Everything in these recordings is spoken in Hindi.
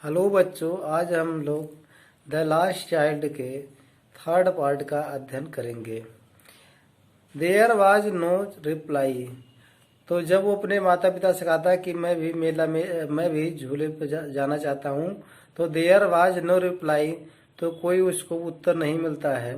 हेलो बच्चों, आज हम लोग द लास्ट चाइल्ड के थर्ड पार्ट का अध्ययन करेंगे। There was no reply. तो जब वो अपने माता पिता से कहता है कि मैं भी झूले पर जाना चाहता हूँ, तो देयर वाज नो रिप्लाई, तो कोई उसको उत्तर नहीं मिलता है।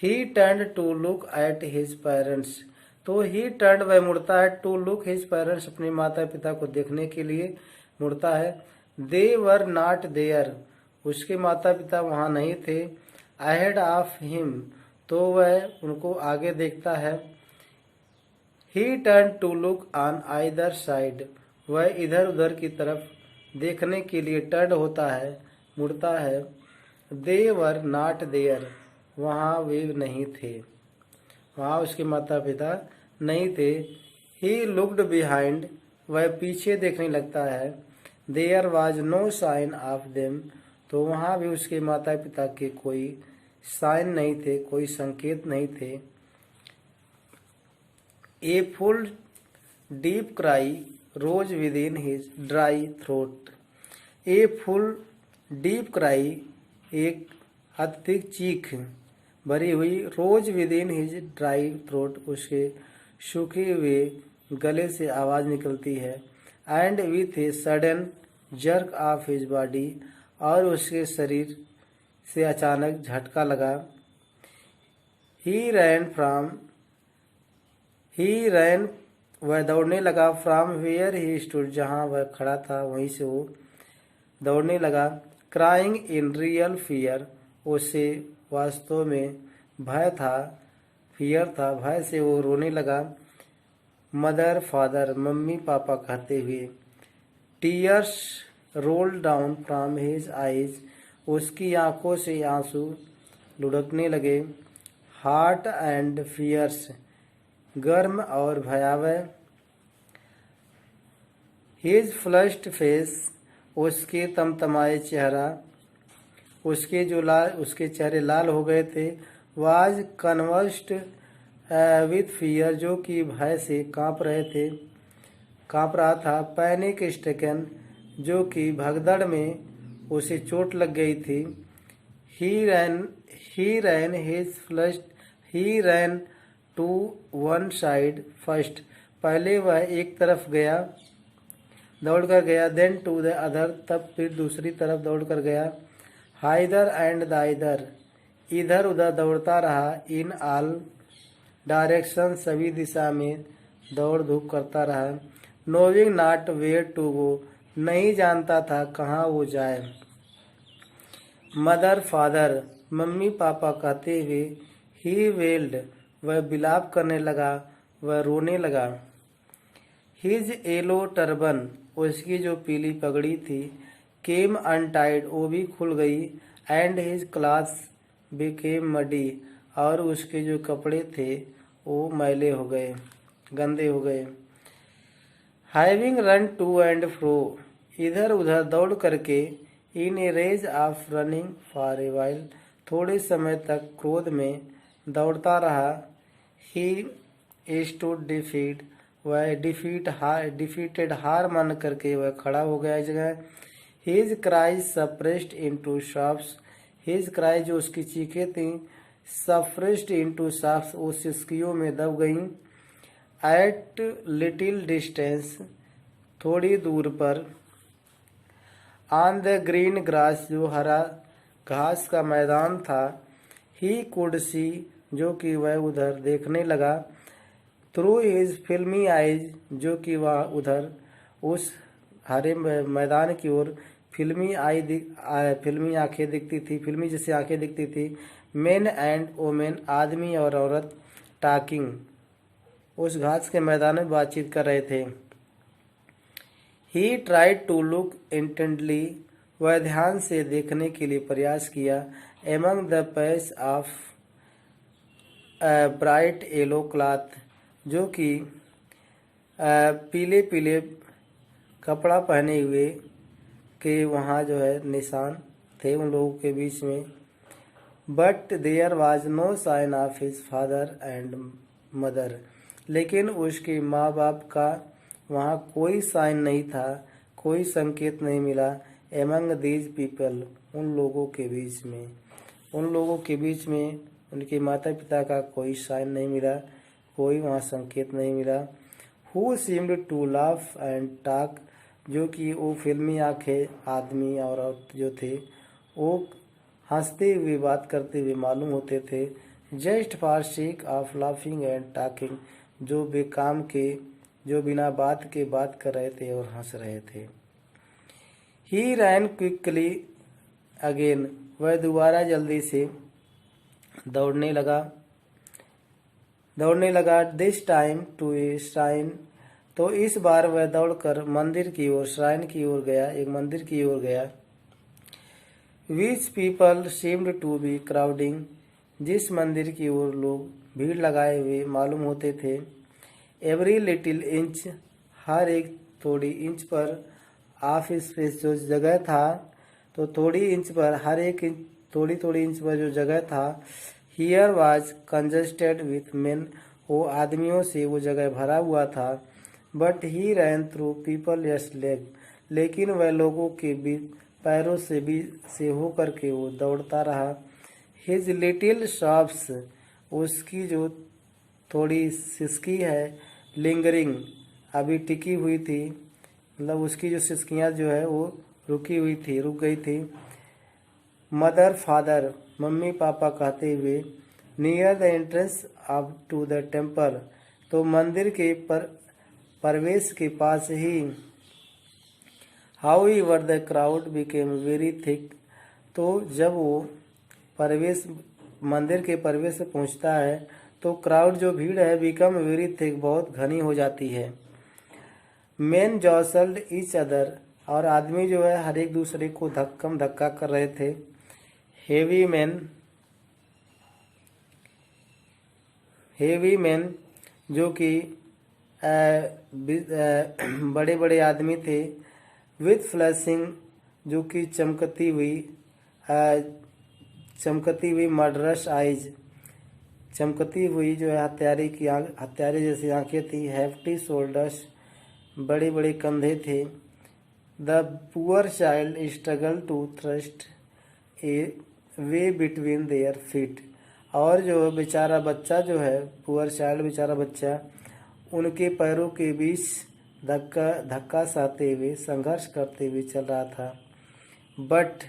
He turn to look at his parents. तो ही टर्न वह मुड़ता है, टू लुक हिज पेरेंट्स, अपने माता पिता को देखने के लिए मुड़ता है। दे वर नॉट देयर, उसके माता पिता वहां नहीं थे। अहेड ऑफ हिम, तो वह उनको आगे देखता है। He turn to look on either side, वह इधर उधर की तरफ देखने के लिए टर्न होता है, मुड़ता है। दे वर नॉट देयर, वहाँ वे नहीं थे, वहाँ उसके माता पिता नहीं थे। ही लुक्ड बिहाइंड, वह पीछे देखने लगता है। There was no sign of them, तो वहाँ भी उसके माता पिता के कोई साइन नहीं थे, कोई संकेत नहीं थे। A full deep cry rose within his dry throat. A full deep cry, एक अत्यधिक चीख भरी हुई, rose within his dry throat, उसके सूखे हुए गले से आवाज निकलती है। And with a sudden jerk of his body, और उसके शरीर से अचानक झटका लगा। ही रैन, वह दौड़ने लगा। फ्रॉम वेयर ही स्टूड, जहाँ वह खड़ा था वहीं से वो दौड़ने लगा। क्राइंग इन रियल फियर, उसे वास्तव में भय था, फियर था, भय से वो रोने लगा। मदर फादर, मम्मी पापा कहते हुए। Tears roll down from his eyes, उसकी आंखों से आंसू लुढ़कने लगे। हार्ट एंड फियर्स, गर्म और भयावह। हिज फ्लश्ड फेस, उसके तमतमाए चेहरा, उसके चेहरे लाल हो गए थे। वाज कन्वर्स्ड विथ फियर, जो कि भय से कांप रहा था। पैनिक स्टेकन, जो कि भगदड़ में उसे चोट लग गई थी। He ran to one side first, पहले वह एक तरफ गया, दौड़कर गया। देन टू द अदर, तब फिर दूसरी तरफ दौड़कर गया। हाइदर एंड दाइदर, इधर उधर दौड़ता रहा। इन ऑल डायरेक्शन, सभी दिशा में दौड़ धूप करता रहा। Knowing not where to go, नहीं जानता था कहाँ वो जाए। मदर फादर, मम्मी पापा कहते हुए। ही वेल्ड, वह बिलाप करने लगा, वह रोने लगा। हिज येलो टर्बन, उसकी जो पीली पगड़ी थी। केम अनटाइड, वो भी खुल गई। And his clothes became muddy, और उसके जो कपड़े थे वो मैले हो गए, गंदे हो गए। Having run to and fro, इधर उधर दौड़ करके। In a rage of running for a while, थोड़े समय तक क्रोध में दौड़ता रहा। ही स्टूड डिफीट, वह डिफीटेड, हार मान करके वह खड़ा हो गया इस जगह। His cries suppressed into sobs, his cries, जो उसकी चीखें थी, सप्रेस्ड इनटू शॉप्स, वो सिसकियों में दब गईं। एट लिटिल डिस्टेंस, थोड़ी दूर पर। ऑन द ग्रीन ग्रास, जो हरा घास का मैदान था। ही कुड सी, जो कि वह उधर देखने लगा। थ्रू हिज फिल्मी आइज, जो कि वह उधर उस हरे मैदान की ओर फिल्मी आंखें दिखती थी, फिल्मी जैसी आंखें दिखती थी। मेन एंड वोमेन, आदमी और औरत। टॉकिंग, उस घास के मैदान में बातचीत कर रहे थे। He tried to look intently, वह ध्यान से देखने के लिए प्रयास किया। Among the patch of bright yellow cloth, जो कि पीले पीले कपड़ा पहने हुए के वहाँ जो है निशान थे उन लोगों के बीच में। But there was no sign of his father and mother, लेकिन उसके माँ बाप का वहाँ कोई साइन नहीं था, कोई संकेत नहीं मिला। एमंग दीज पीपल, उन लोगों के बीच में, उन लोगों के बीच में उनके माता पिता का कोई साइन नहीं मिला, कोई वहाँ संकेत नहीं मिला। Who seemed to laugh and talk, जो कि वो फिल्मी आंखें आदमी और औरत जो थे वो हंसते हुए बात करते हुए मालूम होते थे। Just for shake of laughing and talking, जो बेकाम के, जो बिना बात के बात कर रहे थे और हंस रहे थे। ही रैन क्विकली अगेन, वह दोबारा जल्दी से दौड़ने लगा। This time to a shrine, तो इस बार वह दौड़कर मंदिर की ओर, श्राइन की ओर गया, एक मंदिर की ओर गया। Which people seemed to be crowding, जिस मंदिर की ओर लोग भीड़ लगाए हुए मालूम होते थे। एवरी लिटिल इंच, हर एक थोड़ी इंच पर, ऑफ स्पेस जो जगह था, तो थोड़ी इंच पर, हर एक थोड़ी थोड़ी इंच पर जो जगह था। Here was congested with men, वो आदमियों से वो जगह भरा हुआ था। But he ran through people yes leg, लेकिन वह लोगों के बीच पैरों से होकर के वो दौड़ता रहा। हिज लिटिल शॉप्स, उसकी जो थोड़ी सिसकी है, लिंगरिंग, अभी टिकी हुई थी, मतलब उसकी जो सिसकियाँ जो है वो रुक गई थी। मदर फादर, मम्मी पापा कहते हुए, near the entrance up to the temple, तो मंदिर के प्रवेश के पास ही। However the crowd became very thick, तो जब वो मंदिर के प्रवेश में पहुंचता है तो क्राउड जो भीड़ है बिकम वेरी थिक, बहुत घनी हो जाती है। मेन जॉसल्ड ईच अदर, और आदमी जो है हर एक दूसरे को धक्का कर रहे थे। हेवी मैन जो कि बड़े बड़े आदमी थे। विथ फ्लैशिंग, जो कि चमकती हुई मर्डरस आइज, चमकती हुई जो है हत्यारे जैसी आंखें थी। हैफ्टी शोल्डर्स, बड़े बड़े कंधे थे। The poor child struggle to thrust a way between their feet, और जो बेचारा बच्चा जो है, पुअर चाइल्ड बेचारा बच्चा, उनके पैरों के बीच धक्का सहते हुए, संघर्ष करते हुए चल रहा था। But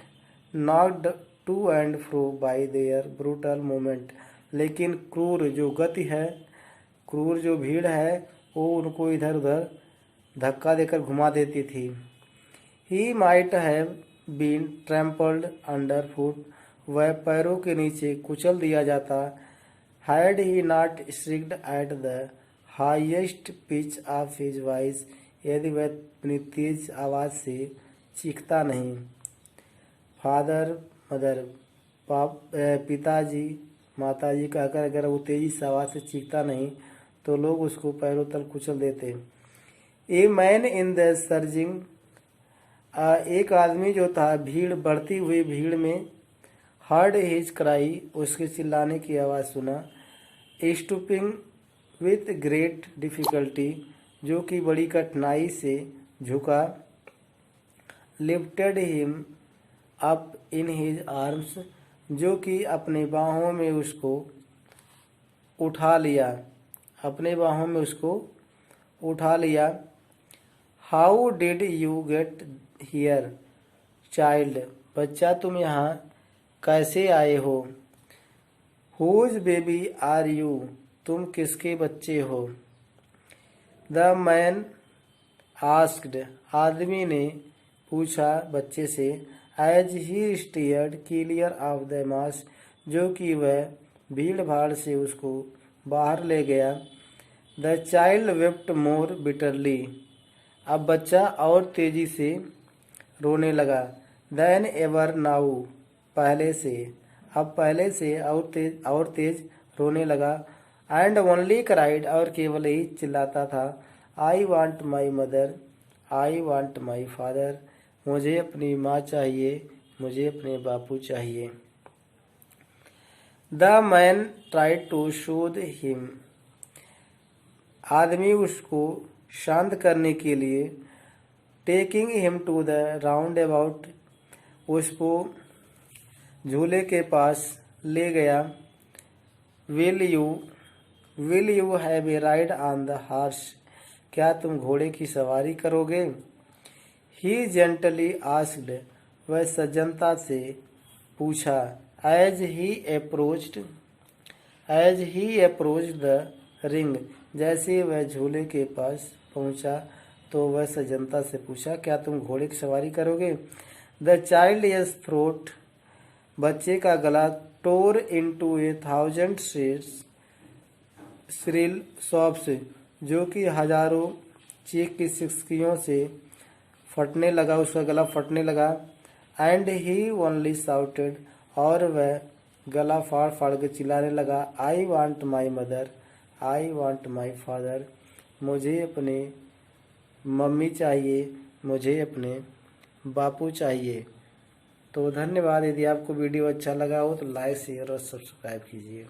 knocked to and fro by their brutal moment, लेकिन क्रूर जो गति है, क्रूर जो भीड़ है, वो उनको इधर उधर धक्का देकर घुमा देती थी। He might have been trampled under foot, वह पैरों के नीचे कुचल दिया जाता। Had he not shrieked at the highest pitch of his voice, यदि वह अपनी तेज आवाज से चीखता नहीं। फादर मदर, पिताजी माताजी कहकर अगर वो तेजी से आवाज से चीखता नहीं तो लोग उसको पैरों तल कुचल देते। A man in the surging, एक आदमी जो था बढ़ती हुई भीड़ में, हर्ड हिज क्राई, उसके चिल्लाने की आवाज़ सुना। स्टूपिंग विथ ग्रेट डिफिकल्टी, जो कि बड़ी कठिनाई से झुका। Lifted him up in his arms, जो कि अपने बाहों में उसको उठा लिया। How did you get here child, बच्चा तुम यहाँ कैसे आए हो। हुज बेबी आर यू, तुम किसके बच्चे हो। द मैन आस्क्ड, आदमी ने पूछा बच्चे से। As he steered clear of the mass, जो कि वह भीड़ भाड़ से उसको बाहर ले गया। The child wept more bitterly, अब बच्चा और तेजी से रोने लगा। देन एवर नाउ, पहले से, अब पहले से और तेज रोने लगा। एंड ओनली क्राइड, और केवल ही चिल्लाता था। I want my mother, I want my father, मुझे अपनी माँ चाहिए, मुझे अपने बापू चाहिए। The man tried to soothe him, आदमी उसको शांत करने के लिए taking him to the roundabout, उसको झूले के पास ले गया। Will you have a ride on the horse, क्या तुम घोड़े की सवारी करोगे? ही जेंटली आस्क्ड, वह सज्जनता से पूछा। As he approached the ring, जैसे वह झूले के पास पहुंचा तो वह सज्जनता से पूछा, क्या तुम घोड़े की सवारी करोगे? द चाइल्ड इज थ्रोट, बच्चे का गला टोर इनटू 1,000 श्रिल सॉफ्स, जो कि हजारों चीख की सिसकियों से फटने लगा, उसका गला फटने लगा। एंड ही ओनली शाउटेड, और वह गला फाड़ फाड़ के चिल्लाने लगा, आई want my mother, I want my father, मुझे अपने मम्मी चाहिए, मुझे अपने बापू चाहिए। तो धन्यवाद। यदि आपको वीडियो अच्छा लगा हो तो लाइक शेयर और सब्सक्राइब कीजिए।